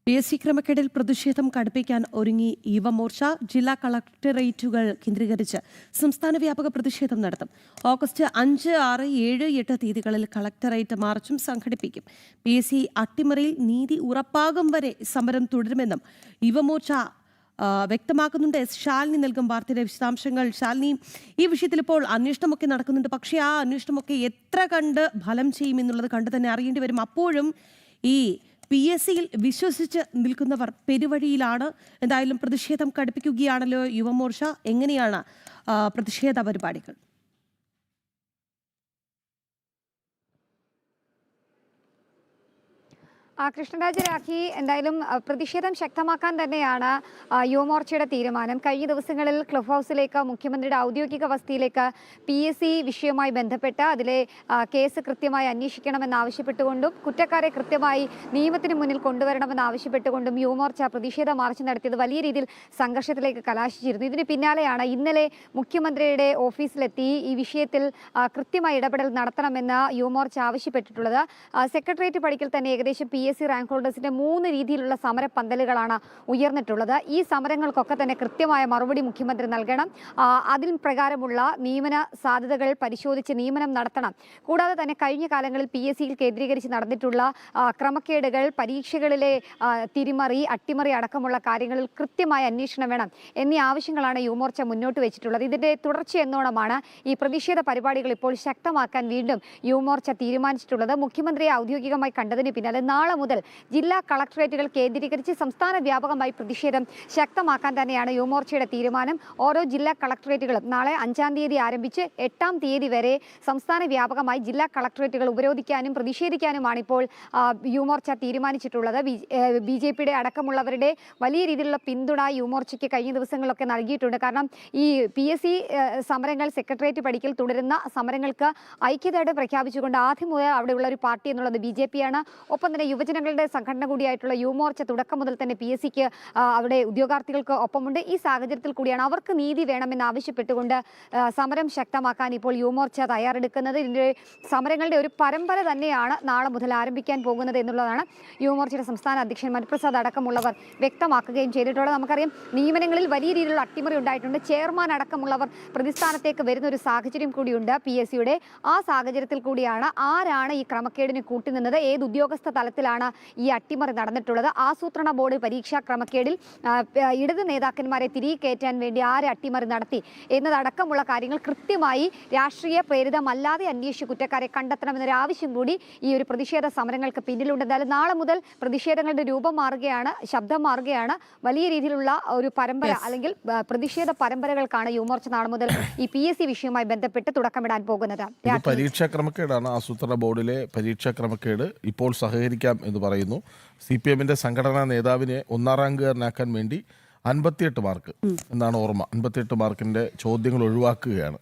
PSC ക്രമക്കേടിൽ പ്രതിഷേധം കടുപ്പിക്കാൻ ഒരുങ്ങി യുവമോർച്ച ജില്ലാ കളക്ടറേറ്റുകൾ കേന്ദ്രീകരിച്ച് സംസ്ഥാന വ്യാപക പ്രതിഷേധം നടത്തും. ഓഗസ്റ്റ് 5, 6, 7, 8 തീയതികളിൽ കളക്ടറേറ്റ് മാർച്ചും സംഘടിപ്പിക്കും. PSC അട്ടിമറിയിൽ നീതി ഉറപ്പാകും വരെ സമരം തുടരുമെന്നും യുവമോർച്ച വ്യക്തമാക്കുന്നുണ്ട്. ശാലിനി നൽകും വാർത്തയുടെ വിശദാംശങ്ങൾ. ശാലിനി, ഈ വിഷയത്തിൽ ഇപ്പോൾ അന്വേഷണമൊക്കെ നടക്കുന്നുണ്ട്. പക്ഷേ ആ അന്വേഷണമൊക്കെ എത്ര കണ്ട് ഫലം ചെയ്യുമെന്നുള്ളത് കണ്ടു തന്നെ അറിയേണ്ടി വരും. അപ്പോഴും ഈ PSCയിൽ വിശ്വസിച്ച് നിൽക്കുന്നവർ പെരുവഴിയിലാണ്. എന്തായാലും പ്രതിഷേധം കടുപ്പിക്കുകയാണല്ലോ യുവമോർച്ച. എങ്ങനെയാണ് പ്രതിഷേധ പരിപാടികൾ? കൃഷ്ണരാജ് രാഖി, എന്തായാലും പ്രതിഷേധം ശക്തമാക്കാൻ തന്നെയാണ് യുവമോർച്ചയുടെ തീരുമാനം. കഴിഞ്ഞ ദിവസങ്ങളിൽ ക്ലബ് ഹൗസിലേക്ക്, മുഖ്യമന്ത്രിയുടെ ഔദ്യോഗിക വസതിയിലേക്ക് PSC വിഷയവുമായി ബന്ധപ്പെട്ട് അതിലെ കേസ് കൃത്യമായി അന്വേഷിക്കണമെന്നാവശ്യപ്പെട്ടുകൊണ്ടും കുറ്റക്കാരെ കൃത്യമായി നിയമത്തിന് മുന്നിൽ കൊണ്ടുവരണമെന്നാവശ്യപ്പെട്ടുകൊണ്ടും യുവമോർച്ച പ്രതിഷേധ മാർച്ച് നടത്തിയത് വലിയ രീതിയിൽ സംഘർഷത്തിലേക്ക് കലാശിച്ചിരുന്നു. ഇതിന് പിന്നാലെയാണ് ഇന്നലെ മുഖ്യമന്ത്രിയുടെ ഓഫീസിലെത്തി ഈ വിഷയത്തിൽ കൃത്യമായ ഇടപെടൽ നടത്തണമെന്ന് യുവമോർച്ച ആവശ്യപ്പെട്ടിട്ടുള്ളത്. സെക്രട്ടേറിയറ്റ് പടിക്കൽ തന്നെ ഏകദേശം PSC റാങ്ക് ഹോൾഡേഴ്സിന്റെ 3 രീതിയിലുള്ള സമരപ്പന്തലുകളാണ് ഉയർന്നിട്ടുള്ളത്. ഈ സമരങ്ങൾക്കൊക്കെ തന്നെ കൃത്യമായ മറുപടി മുഖ്യമന്ത്രി നൽകണം. അതിൽ പ്രകാരമുള്ള നിയമന സാധ്യതകൾ പരിശോധിച്ച് നിയമനം നടത്തണം. കൂടാതെ തന്നെ കഴിഞ്ഞ കാലങ്ങളിൽ PSCയിൽ കേന്ദ്രീകരിച്ച് നടന്നിട്ടുള്ള ക്രമക്കേടുകൾ, പരീക്ഷകളിലെ തിരിമറി, അട്ടിമറി അടക്കമുള്ള കാര്യങ്ങളിൽ കൃത്യമായ അന്വേഷണം വേണം എന്നീ ആവശ്യങ്ങളാണ് യുവമോർച്ച മുന്നോട്ട് വെച്ചിട്ടുള്ളത്. ഇതിന്റെ തുടർച്ചയെന്നോണമാണ് ഈ പ്രതിഷേധ പരിപാടികൾ ഇപ്പോൾ ശക്തമാക്കാൻ വീണ്ടും യുവമോർച്ച തീരുമാനിച്ചിട്ടുള്ളത്. മുഖ്യമന്ത്രിയെ ഔദ്യോഗികമായി കണ്ടതിന് പിന്നാലെ നാളെ മുതൽ ജില്ലാ കളക്ടറേറ്റുകൾ കേന്ദ്രീകരിച്ച് സംസ്ഥാന വ്യാപകമായി പ്രതിഷേധം ശക്തമാക്കാൻ തന്നെയാണ് യുവമോർച്ചയുടെ തീരുമാനം. ഓരോ ജില്ലാ കളക്ടറേറ്റുകളും നാളെ 5-ാം തീയതി ആരംഭിച്ച് 8-ാം തീയതി വരെ സംസ്ഥാന വ്യാപകമായി ജില്ലാ കളക്ടറേറ്റുകൾ ഉപരോധിക്കാനും പ്രതിഷേധിക്കാനുമാണ് ഇപ്പോൾ യുവമോർച്ച തീരുമാനിച്ചിട്ടുള്ളത്. BJPയുടെ അടക്കമുള്ളവരുടെ വലിയ രീതിയിലുള്ള പിന്തുണ യുവമോർച്ചയ്ക്ക് കഴിഞ്ഞ ദിവസങ്ങളിലൊക്കെ നൽകിയിട്ടുണ്ട്. കാരണം ഈ PSC സമരങ്ങൾ സെക്രട്ടേറിയറ്റ് പടിക്കൽ തുടരുന്ന സമരങ്ങൾക്ക് ഐക്യദാർഢ്യം പ്രഖ്യാപിച്ചുകൊണ്ട് ആദ്യം മുതൽ അവിടെയുള്ള ഒരു പാർട്ടി എന്നുള്ളത് BJPയാണ്. ഒപ്പം തന്നെ യുവജനങ്ങളുടെ സംഘടന കൂടിയായിട്ടുള്ള യുവമോർച്ച തുടക്കം മുതൽ തന്നെ PSCക്ക് അവിടെ ഉദ്യോഗാർത്ഥികൾക്ക് ഒപ്പമുണ്ട്. ഈ സാഹചര്യത്തിൽ കൂടിയാണ് അവർക്ക് നീതി വേണമെന്ന് ആവശ്യപ്പെട്ടുകൊണ്ട് സമരം ശക്തമാക്കാൻ ഇപ്പോൾ യുവമോർച്ച തയ്യാറെടുക്കുന്നത്. ഇതിൻ്റെ സമരങ്ങളുടെ ഒരു പരമ്പര തന്നെയാണ് നാളെ മുതൽ ആരംഭിക്കാൻ പോകുന്നത് എന്നുള്ളതാണ് യുവമോർച്ചയുടെ സംസ്ഥാന അധ്യക്ഷൻ മനുപ്രസാദ് അടക്കമുള്ളവർ വ്യക്തമാക്കുകയും ചെയ്തിട്ടുള്ളത്. നമുക്കറിയാം, നിയമനങ്ങളിൽ വലിയ രീതിയിലുള്ള അട്ടിമറി ഉണ്ടായിട്ടുണ്ട്. ചെയർമാൻ അടക്കമുള്ളവർ പ്രതിസ്ഥാനത്തേക്ക് വരുന്ന ഒരു സാഹചര്യം കൂടിയുണ്ട് PSCയുടെ. ആ സാഹചര്യത്തിൽ കൂടിയാണ് ആരാണ് ഈ ക്രമക്കേടിന് കൂട്ടുനിന്നത്, ഏത് ഉദ്യോഗസ്ഥ തലത്തിലാണ് ഈ അട്ടിമറി നടന്നിട്ടുള്ളത്, ആസൂത്രണ ബോർഡ് പരീക്ഷാ ക്രമക്കേടിൽ ഇടത് നേതാക്കന്മാരെ തിരികെ കയറ്റാൻ വേണ്ടി ആര് അട്ടിമറി നടത്തി എന്നതടക്കമുള്ള കാര്യങ്ങൾ കൃത്യമായി രാഷ്ട്രീയ പ്രേരിതമല്ലാതെ അന്വേഷിച്ച് കുറ്റക്കാരെ കണ്ടെത്തണമെന്നൊരു ആവശ്യം കൂടി ഈ ഒരു പ്രതിഷേധ സമരങ്ങൾക്ക് പിന്നിലുണ്ട്. എന്തായാലും നാളെ മുതൽ പ്രതിഷേധങ്ങളുടെ രൂപം മാറുകയാണ്, ശബ്ദം മാറുകയാണ്. വലിയ രീതിയിലുള്ള ഒരു പരമ്പര അല്ലെങ്കിൽ പ്രതിഷേധ പരമ്പരകൾക്കാണ് യുവമോർച്ച നാളെ മുതൽ ഈ PSC വിഷയവുമായി ബന്ധപ്പെട്ട് തുടക്കമിടാൻ പോകുന്നത്. പരീക്ഷാ ക്രമക്കേടാണ്, ആസൂത്രണ ബോർഡിലെ പരീക്ഷാ ക്രമക്കേട്. ഇപ്പോൾ സഹകരിക്കാം എന്ന് പറയുന്നു. CPMന്റെ സംഘടനാ നേതാവിനെ 1-ാം റാങ്കുകാരനാക്കാൻ വേണ്ടി 58 മാർക്ക് എന്നാണ് ഓർമ്മ. 58 മാർക്കിന്റെ ചോദ്യങ്ങൾ ഒഴിവാക്കുകയാണ്.